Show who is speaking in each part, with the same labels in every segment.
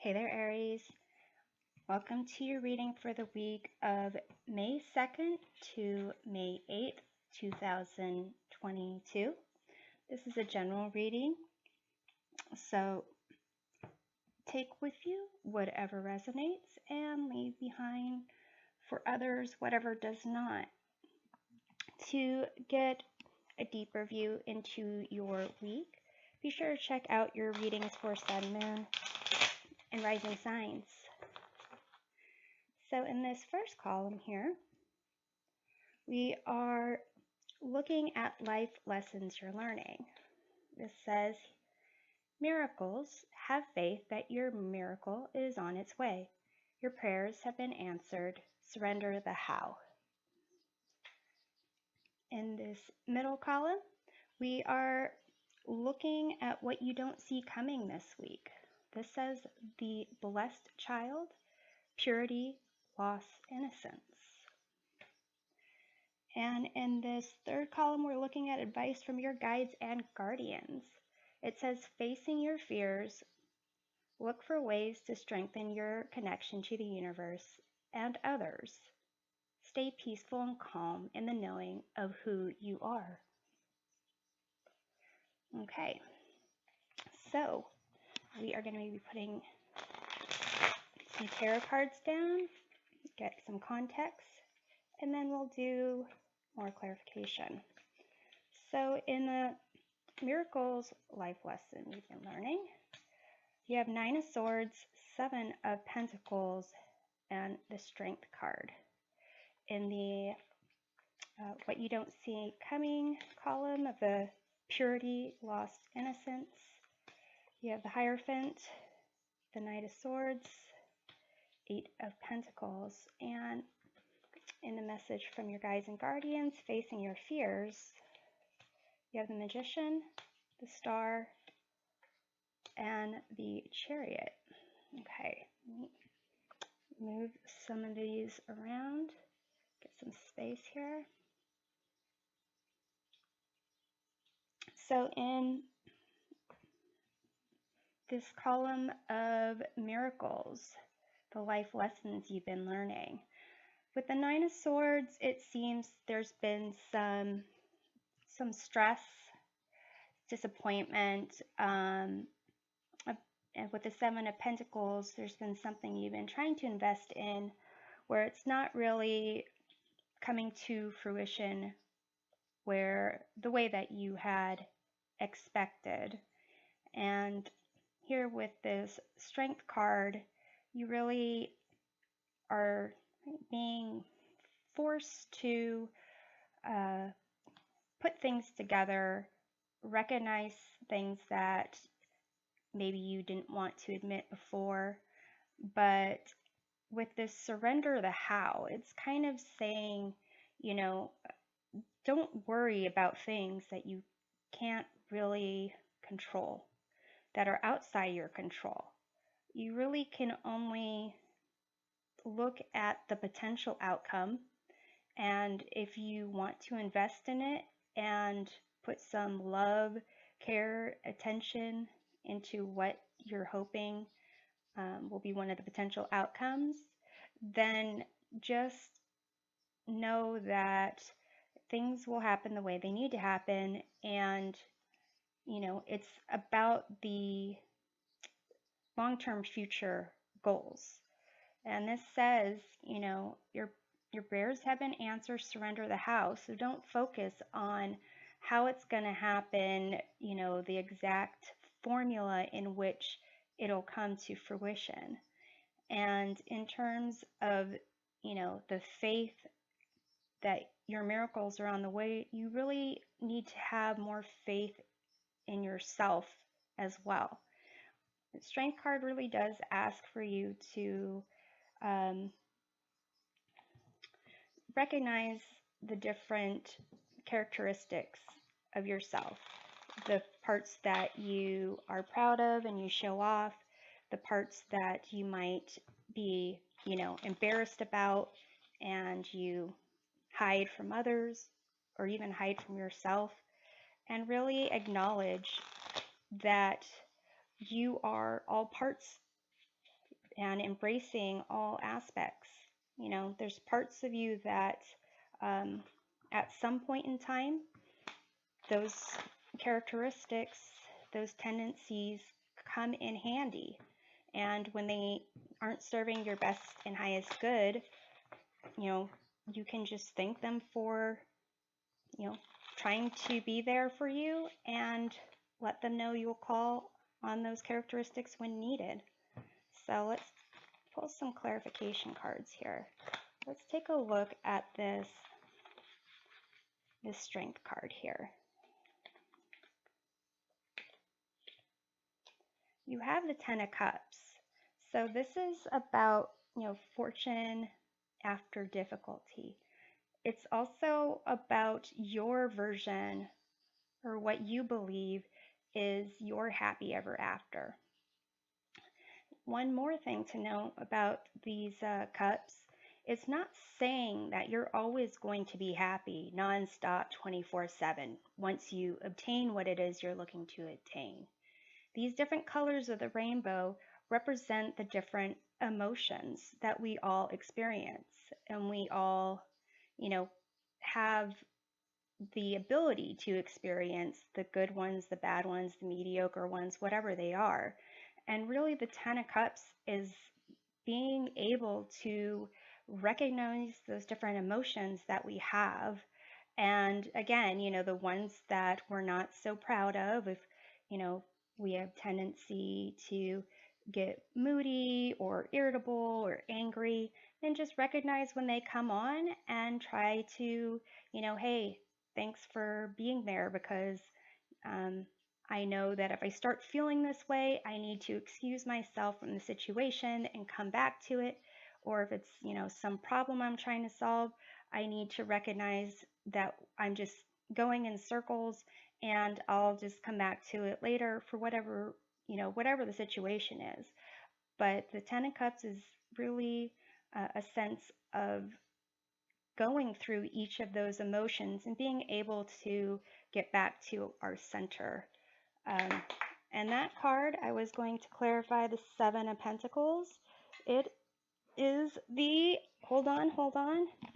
Speaker 1: Hey there, Aries. Welcome to your reading for the week of May 2nd to May 8th, 2022. This is a general reading, so take with you whatever resonates and leave behind for others whatever does not. To get a deeper view into your week, be sure to check out your readings for Sun, Moon, and Rising signs. So in this first column here, we are looking at life lessons you're learning. This says, miracles, have faith that your miracle is on its way. Your prayers have been answered. Surrender the how. In this middle column, we are looking at what you don't see coming this week. This says, the blessed child, purity, loss, innocence. And in this third column, we're looking at advice from your guides and guardians. It says, facing your fears, look for ways to strengthen your connection to the universe and others. Stay peaceful and calm in the knowing of who you are. Okay, so we are going to be putting some tarot cards down, get some context, and then we'll do more clarification. So in the Miracles life lesson we've been learning, you have 9 of Swords, 7 of Pentacles, and the Strength card. In the what you don't see coming column of the Purity, Lost, Innocence, you have the Hierophant, the Knight of Swords, 8 of Pentacles, and in the message from your guides and guardians, facing your fears, you have the Magician, the Star, and the Chariot. Okay, move some of these around, get some space here. So in this column of miracles, the life lessons you've been learning, with the 9 of Swords, it seems there's been some stress, disappointment, and with the 7 of Pentacles, there's been something you've been trying to invest in where it's not really coming to fruition where the way that you had expected. And here with this Strength card, you really are being forced to put things together, recognize things that maybe you didn't want to admit before. But with this surrender the how, it's kind of saying, you know, don't worry about things that you can't really control, that are outside your control. You really can only look at the potential outcome, and if you want to invest in it and put some love, care, attention into what you're hoping will be one of the potential outcomes, then just know that things will happen the way they need to happen. And it's about the long-term future goals. And this says, your prayers have been answered, surrender the how. So don't focus on how it's going to happen, the exact formula in which it'll come to fruition. And in terms of, the faith that your miracles are on the way, you really need to have more faith in yourself as well. The Strength card really does ask for you to recognize the different characteristics of yourself, the parts that you are proud of and you show off, the parts that you might be, embarrassed about and you hide from others or even hide from yourself, and really acknowledge that you are all parts and embracing all aspects. You know, there's parts of you that at some point in time, those characteristics, those tendencies come in handy. And when they aren't serving your best and highest good, you know, you can just thank them for, you know, trying to be there for you and let them know you'll call on those characteristics when needed. So let's pull some clarification cards here. Let's take a look at this strength card here. You have the Ten of Cups. So this is about, you know, fortune after difficulty. It's also about your version, or what you believe is your happy ever after. One more thing to note about these cups, it's not saying that you're always going to be happy nonstop 24/7 once you obtain what it is you're looking to obtain. These different colors of the rainbow represent the different emotions that we all experience, and we all, you know, have the ability to experience the good ones, the bad ones, the mediocre ones, whatever they are. And really, the Ten of Cups is being able to recognize those different emotions that we have. And again, you know, the ones that we're not so proud of, if, you know, we have tendency to get moody or irritable or angry, then just recognize when they come on and try to, you know, hey, thanks for being there, because I know that if I start feeling this way, I need to excuse myself from the situation and come back to it. Or if it's, you know, some problem I'm trying to solve, I need to recognize that I'm just going in circles, and I'll just come back to it later for whatever, you know, whatever the situation is. But the Ten of Cups is really a sense of going through each of those emotions and being able to get back to our center. Um, and that card, I was going to clarify the Seven of Pentacles. It is the, hold on,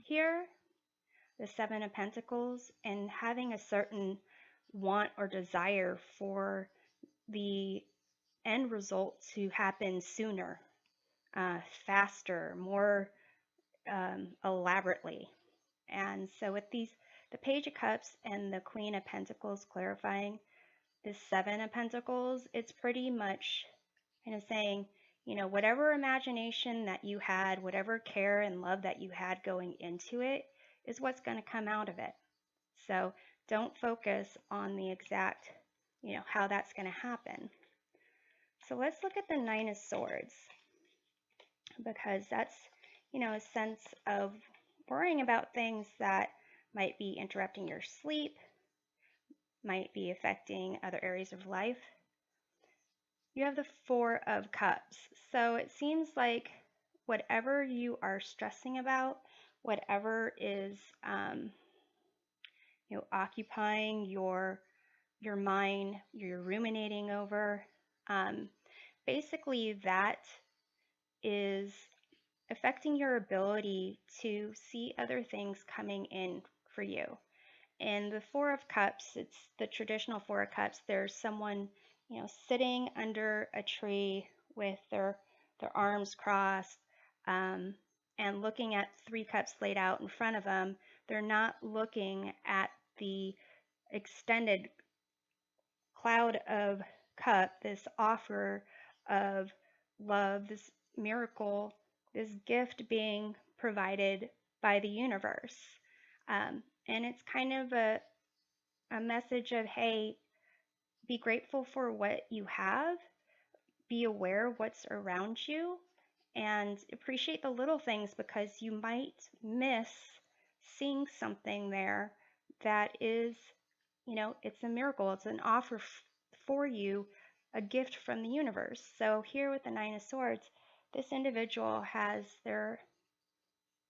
Speaker 1: here, the Seven of Pentacles, and having a certain want or desire for the end result to happen sooner, faster, more elaborately. And so with these, the Page of Cups and the Queen of Pentacles clarifying the Seven of Pentacles, it's pretty much kind of saying, you know, whatever imagination that you had, whatever care and love that you had going into it is what's going to come out of it. So don't focus on the exact, you know, how that's going to happen. So let's look at the Nine of Swords, because that's, you know, a sense of worrying about things that might be interrupting your sleep, might be affecting other areas of life. You have the Four of Cups. So it seems like whatever you are stressing about, whatever is, you know, occupying your mind, you're ruminating over, basically that is affecting your ability to see other things coming in for you. In the Four of Cups, it's the traditional Four of Cups. There's someone, you know, sitting under a tree with their arms crossed, and looking at three cups laid out in front of them. They're not looking at the extended cloud of cup, this offer of love, this miracle, this gift being provided by the universe. And it's kind of a message of, hey, be grateful for what you have, be aware of what's around you, and appreciate the little things, because you might miss seeing something there that is, you know, it's a miracle. It's an offer for you, a gift from the universe. So here with the Nine of Swords, this individual has their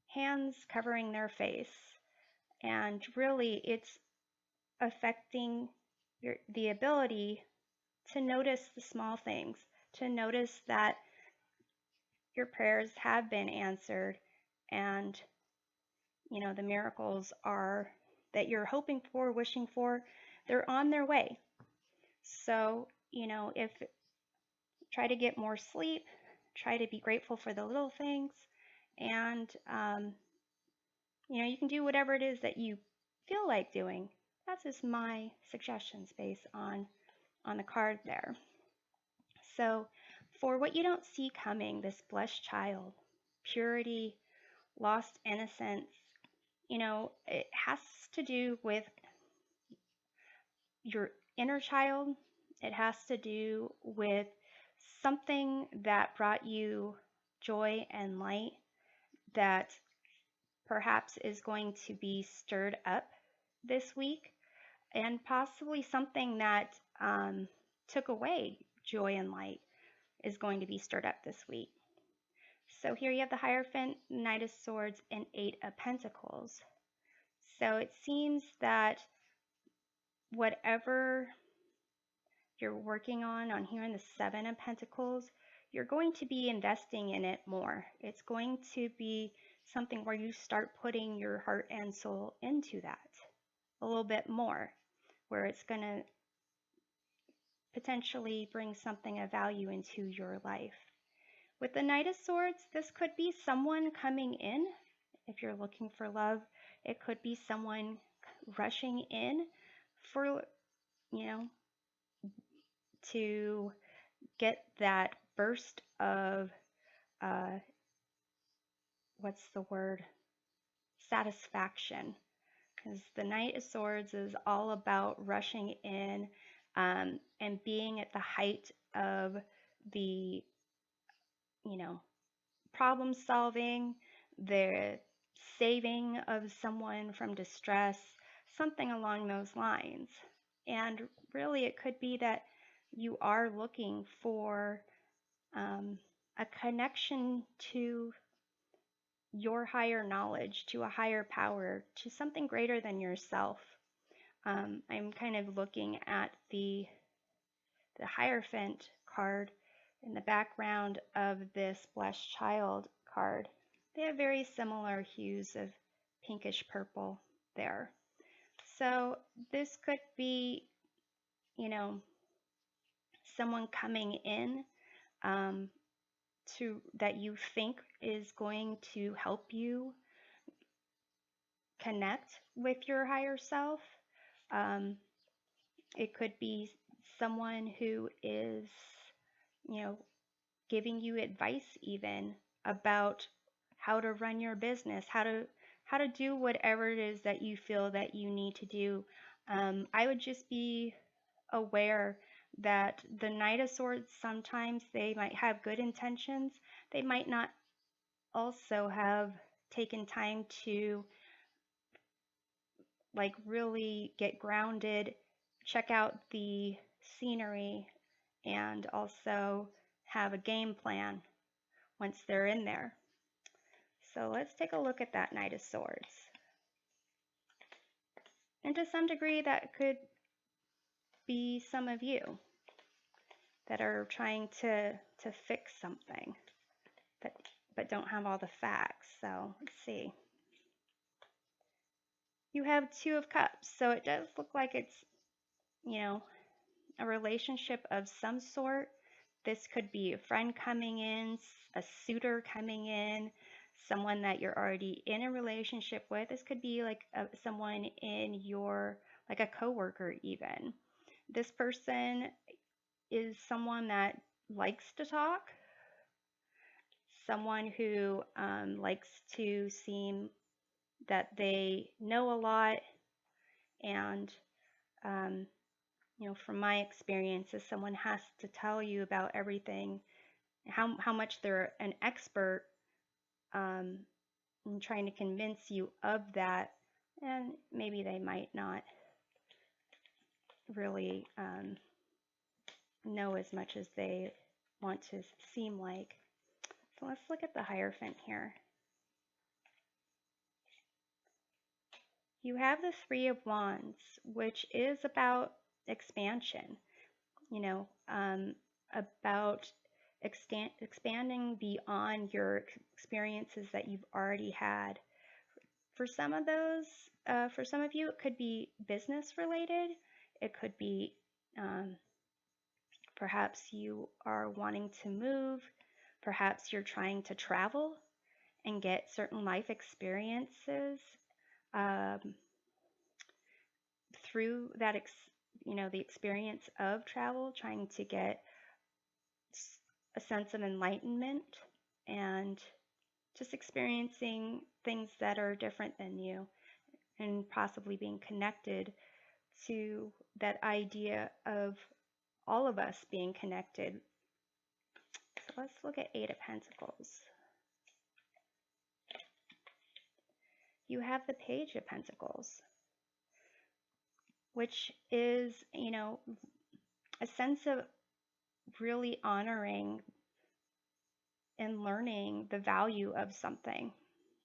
Speaker 1: hands covering their face, and really it's affecting the ability to notice the small things, to notice that your prayers have been answered, and the miracles are that you're hoping for, wishing for, they're on their way. So, if try to get more sleep, try to be grateful for the little things, and you can do whatever it is that you feel like doing. That's just my suggestions based on the card there. So, for what you don't see coming, this blessed child, purity, lost innocence, it has to do with your inner child. It has to do with something that brought you joy and light that perhaps is going to be stirred up this week, and possibly something that took away joy and light is going to be stirred up this week. So here you have the Hierophant, Knight of Swords, and Eight of Pentacles. So it seems that whatever you're working on here in the Seven of Pentacles, you're going to be investing in it more. It's going to be something where you start putting your heart and soul into that a little bit more, where it's going to potentially bring something of value into your life. With the Knight of Swords, this could be someone coming in. If you're looking for love, it could be someone rushing in for, to get that burst of, what's the word? Satisfaction. Because the Knight of Swords is all about rushing in and being at the height of the, problem solving, the saving of someone from distress, something along those lines. And really, it could be that you are looking for a connection to your higher knowledge, to a higher power, to something greater than yourself. I'm kind of looking at the Hierophant card in the background of this Blessed Child card. They have very similar hues of pinkish purple there. So this could be, someone coming in that you think is going to help you connect with your higher self. It could be someone who is, giving you advice even about how to run your business, how to do whatever it is that you feel that you need to do. I would just be aware that the Knight of Swords, sometimes they might have good intentions. They might not also have taken time to really get grounded, check out the scenery, and also have a game plan once they're in there. So let's take a look at that Knight of Swords. And to some degree, that could be some of you that are trying to fix something but don't have all the facts. So let's see. You have Two of Cups, so it does look like it's, a relationship of some sort. This could be a friend coming in, a suitor coming in, someone that you're already in a relationship with. This could be like someone in your, like a coworker even. This person is someone that likes to talk, someone who likes to seem that they know a lot, and from my experiences, someone has to tell you about everything, how much they're an expert, and trying to convince you of that, and maybe they might not really know as much as they want to seem like. So let's look at the Hierophant here. You have the Three of Wands, which is about expansion, about expanding beyond your experiences that you've already had. For some of those, for some of you, it could be business related. It could be um, perhaps you are wanting to move. Perhaps you're trying to travel and get certain life experiences um, through that, the experience of travel, trying to get a sense of enlightenment and just experiencing things that are different than you and possibly being connected to that idea of all of us being connected. So let's look at Eight of Pentacles. You have the Page of Pentacles, which is, a sense of really honoring and learning the value of something.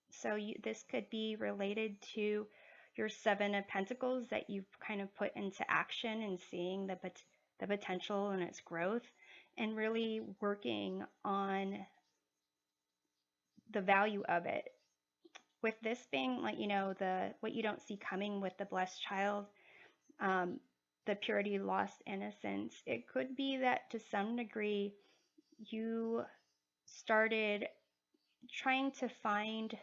Speaker 1: So this could be related to your Seven of Pentacles that you've kind of put into action and seeing the potential and its growth and really working on the value of it. With this being like, the what you don't see coming with the blessed child, the purity, lost innocence, it could be that to some degree you started trying to find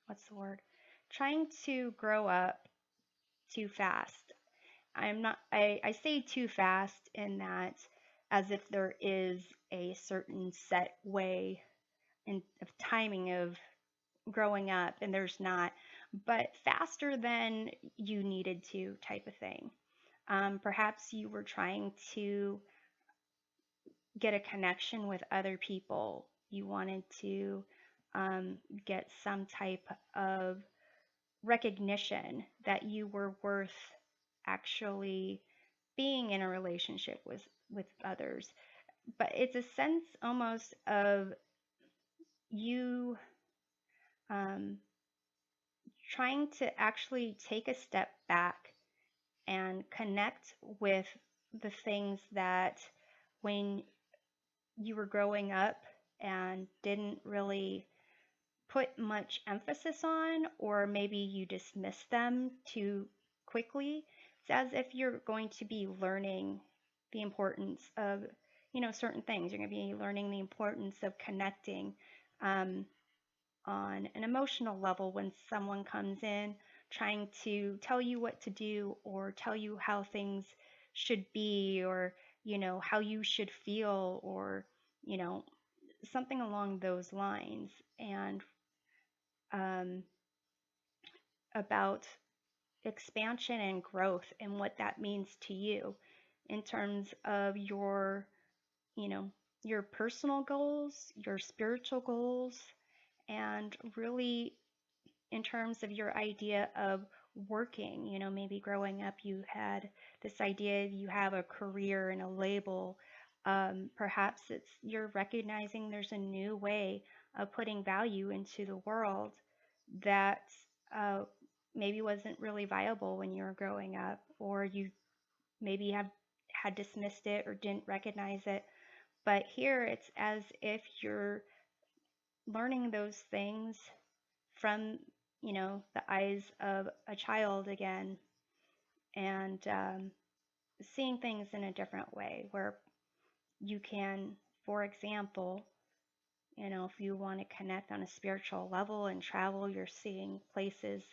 Speaker 1: what's the word? Trying to grow up too fast. I say too fast in that as if there is a certain set way of timing of growing up, and there's not, but faster than you needed to type of thing. Perhaps you were trying to get a connection with other people. You wanted to get some type of recognition that you were worth actually being in a relationship with others. But it's a sense almost of you trying to actually take a step back and connect with the things that when you were growing up and didn't really put much emphasis on, or maybe you dismiss them too quickly. It's as if you're going to be learning the importance of, certain things. You're going to be learning the importance of connecting on an emotional level when someone comes in trying to tell you what to do or tell you how things should be, or, how you should feel, or, something along those lines. And um, about expansion and growth and what that means to you in terms of you know, your personal goals, your spiritual goals, and really in terms of your idea of working. Maybe growing up you had this idea you have a career and a label. Perhaps you're recognizing there's a new way of putting value into the world that uh, maybe wasn't really viable when you were growing up, or you maybe have had dismissed it or didn't recognize it. But here it's as if you're learning those things from, the eyes of a child again, and seeing things in a different way where you can, for example, if you want to connect on a spiritual level and travel, you're seeing places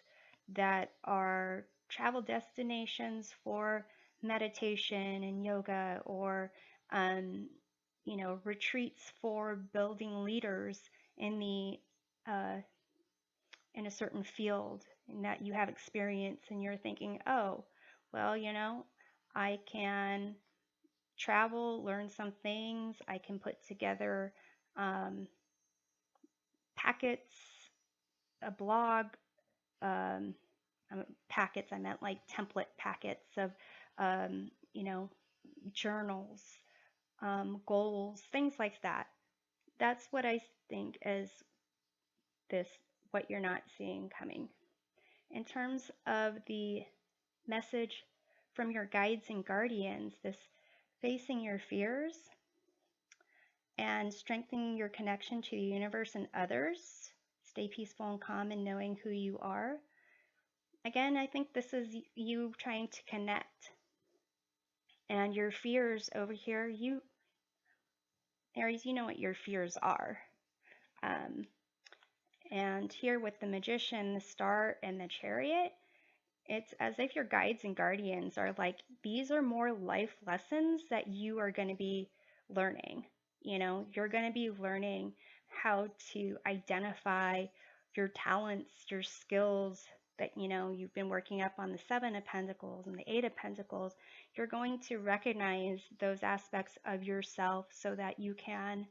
Speaker 1: that are travel destinations for meditation and yoga, or, retreats for building leaders in the uh, in a certain field, and that you have experience, and you're thinking, oh, well, I can travel, learn some things, I can put together um, packets, a blog, um, packets, I meant like template packets of, um, you know, journals, goals, things like that. That's what I think is this, what you're not seeing coming. In terms of the message from your guides and guardians, this facing your fears, and strengthening your connection to the universe and others. Stay peaceful and calm in knowing who you are. Again, I think this is you trying to connect. And your fears over here, Aries, you know what your fears are. Um, and here with the Magician, the Star, and the Chariot, it's as if your guides and guardians are like, these are more life lessons that you are going to be learning. You're going to be learning how to identify your talents, your skills that, you've been working up on the Seven of Pentacles and the Eight of Pentacles. You're going to recognize those aspects of yourself so that you can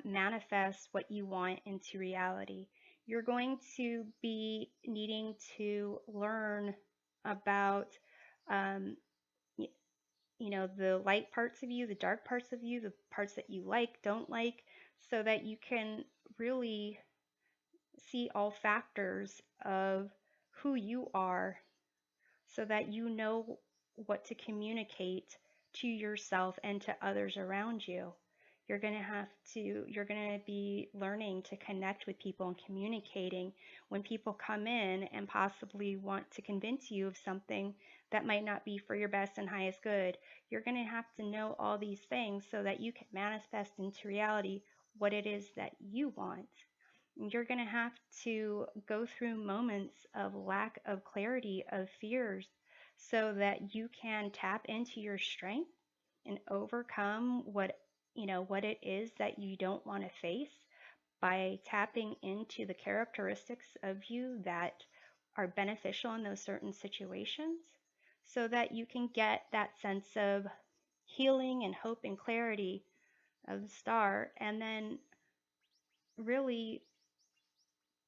Speaker 1: manifest what you want into reality. You're going to be needing to learn about, um, the light parts of you, the dark parts of you, the parts that you like, don't like, so that you can really see all factors of who you are so that you know what to communicate to yourself and to others around you. You're going to be learning to connect with people and communicating when people come in and possibly want to convince you of something that might not be for your best and highest good. You're going to have to know all these things so that you can manifest into reality what it is that you want. You're going to have to go through moments of lack of clarity, of fears, so that you can tap into your strength and overcome what it is that you don't want to face by tapping into the characteristics of you that are beneficial in those certain situations so that you can get that sense of healing and hope and clarity of the Star, and then really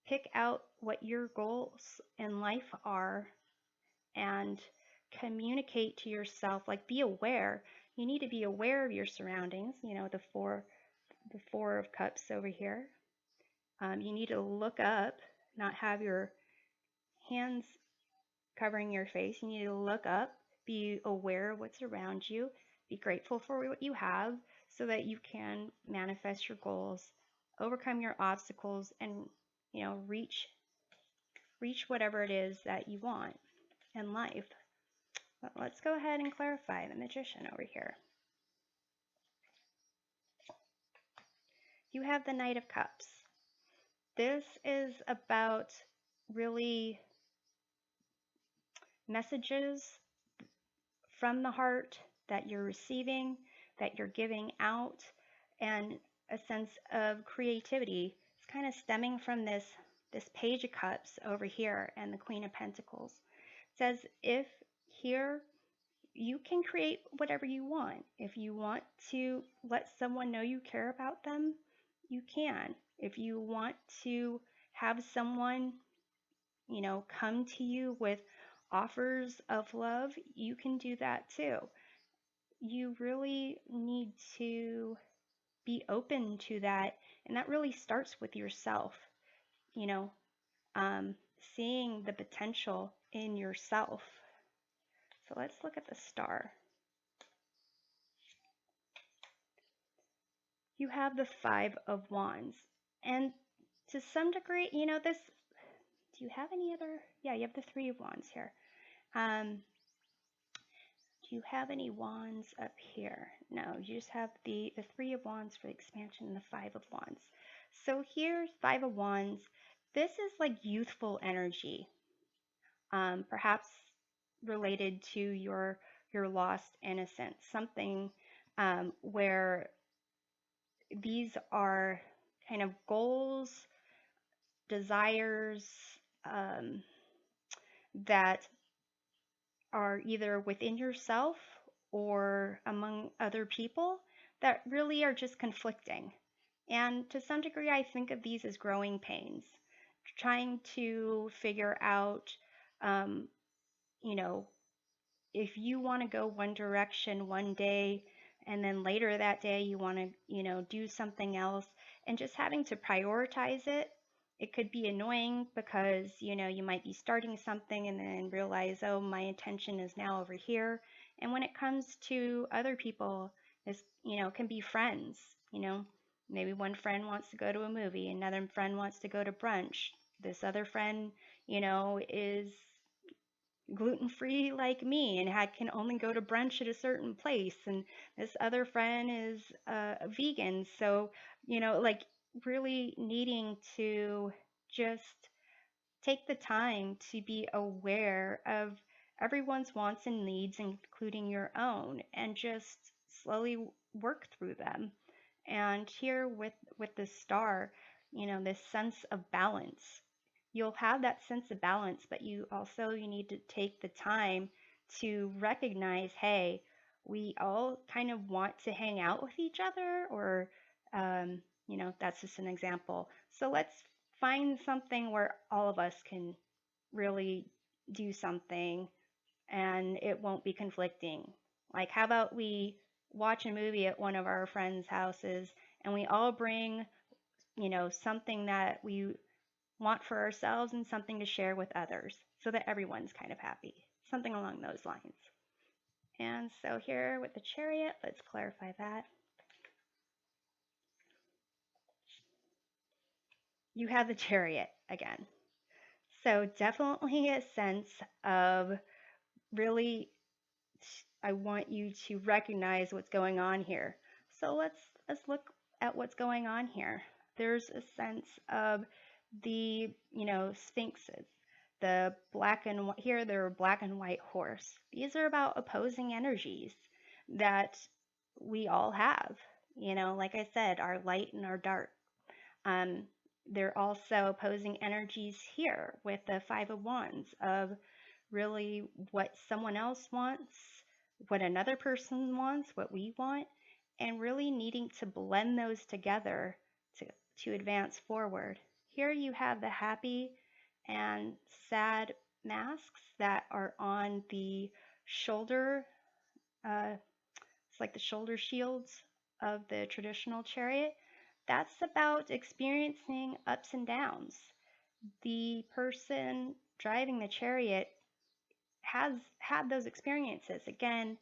Speaker 1: pick out what your goals in life are and communicate to yourself, like be aware. You need to be aware of your surroundings, the four of cups over here. You need to look up, not have your hands covering your face. You need to look up, be aware of what's around you, be grateful for what you have so that you can manifest your goals, overcome your obstacles, and reach whatever it is that you want in life. But let's go ahead and clarify the Magician over here. You have the Knight of Cups. This is about really messages from the heart that you're receiving, that you're giving out, and a sense of creativity. It's kind of stemming from this Page of Cups over here and the Queen of Pentacles. It says if here you can create whatever you want. If you want to let someone know you care about them, you can. If you want to have someone, come to you with offers of love, you can do that too. You really need to be open to that, and that really starts with yourself, you know, seeing the potential in yourself. So let's look at the Star. You have the Five of Wands. And to some degree, this, do you have any other? Yeah, you have the Three of Wands here. Do you have any wands up here? No, you just have the Three of Wands for the expansion and the Five of Wands. So here's Five of Wands. This is like youthful energy, perhaps related to your lost innocence, something where these are kind of goals, desires that are either within yourself or among other people that really are just conflicting. And to some degree, I think of these as growing pains, trying to figure out, you know, if you want to go one direction one day and then later that day you want to, do something else, and just having to prioritize it. It could be annoying because, you might be starting something and then realize, oh, my attention is now over here. And when it comes to other people, this, can be friends. You know, maybe one friend wants to go to a movie, another friend wants to go to brunch. This other friend, is gluten free like me and can only go to brunch at a certain place. And this other friend is a vegan. So, like really needing to just take the time to be aware of everyone's wants and needs, including your own, and just slowly work through them. And here with the star, this sense of balance. You'll have that sense of balance, but you need to take the time to recognize, hey, we all kind of want to hang out with each other, or that's just an example. So let's find something where all of us can really do something and it won't be conflicting. Like, how about we watch a movie at one of our friends' houses and we all bring, something that we want for ourselves and something to share with others so that everyone's kind of happy. Something along those lines. And so here with the chariot, let's clarify that. You have the chariot again. So definitely a sense of really, I want you to recognize what's going on here. So let's look at what's going on here. There's a sense of the, sphinxes. The black and white here, there are black and white horse. These are about opposing energies that we all have. Like I said, our light and our dark. Um, they're also opposing energies here with the Five of Wands of really what someone else wants, what another person wants, what we want, and really needing to blend those together to, to advance forward. Here you have the happy and sad masks that are on the shoulder. It's like the shoulder shields of the traditional chariot. That's about experiencing ups and downs. The person driving the chariot has had those experiences. Again,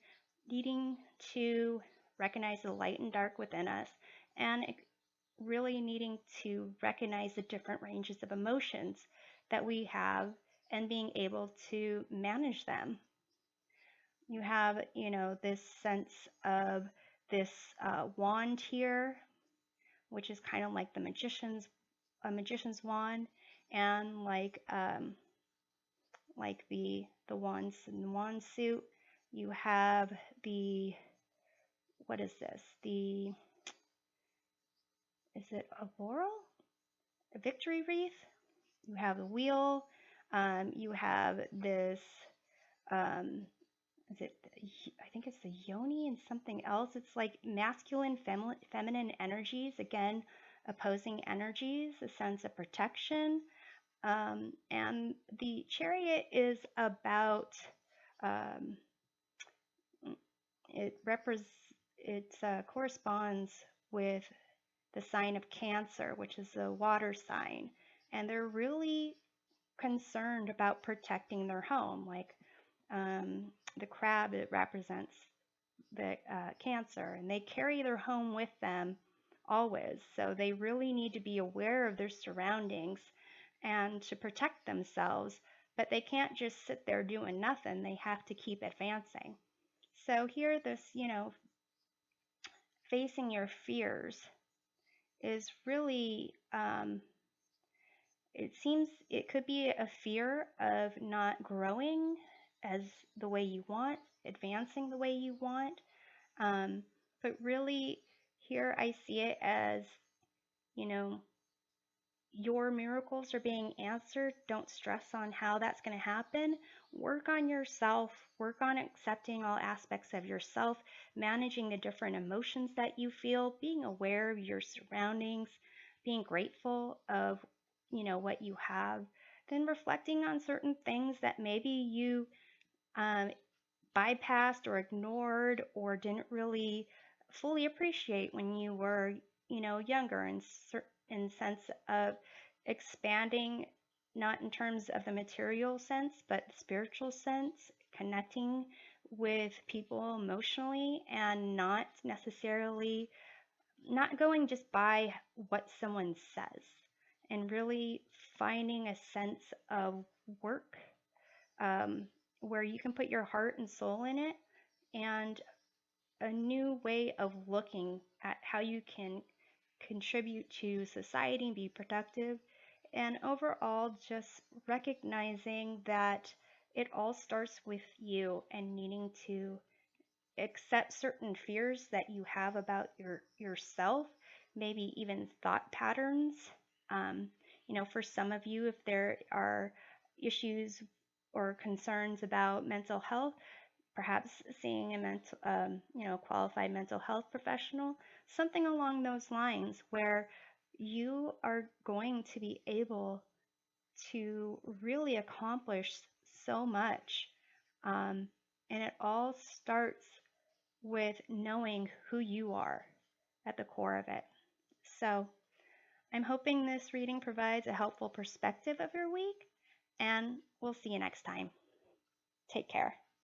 Speaker 1: needing to recognize the light and dark within us and really needing to recognize the different ranges of emotions that we have and being able to manage them. You have, this sense of this wand here, which is kind of like a magician's wand, and like the wands in the wand suit. You have the, what is this? Is it a laurel? A victory wreath? You have the wheel. You have this, um, is it, I think it's the yoni and something else. It's like masculine, feminine energies. Again, opposing energies, a sense of protection. And the chariot is about, um, it corresponds with the sign of Cancer, which is a water sign, and they're really concerned about protecting their home. Like the crab, it represents the Cancer, and they carry their home with them always. So they really need to be aware of their surroundings and to protect themselves, but they can't just sit there doing nothing. They have to keep advancing. So here, this, facing your fears is really, it seems it could be a fear of not growing as the way you want, advancing the way you want. But really, here I see it as, you know, your miracles are being answered. Don't stress on how that's going to happen. Work on yourself. Work on accepting all aspects of yourself, managing the different emotions that you feel, being aware of your surroundings, being grateful of, what you have, then reflecting on certain things that maybe you um, bypassed or ignored or didn't really fully appreciate when you were, younger, in sense of expanding, not in terms of the material sense, but the spiritual sense, connecting with people emotionally and not necessarily not going just by what someone says, and really finding a sense of work, um, where you can put your heart and soul in it, and a new way of looking at how you can contribute to society, be productive, and overall just recognizing that it all starts with you and needing to accept certain fears that you have about yourself, maybe even thought patterns. Um, for some of you, if there are issues or concerns about mental health, perhaps seeing a qualified mental health professional, something along those lines where you are going to be able to really accomplish so much. Um, and it all starts with knowing who you are at the core of it. So I'm hoping this reading provides a helpful perspective of your week, and we'll see you next time. Take care.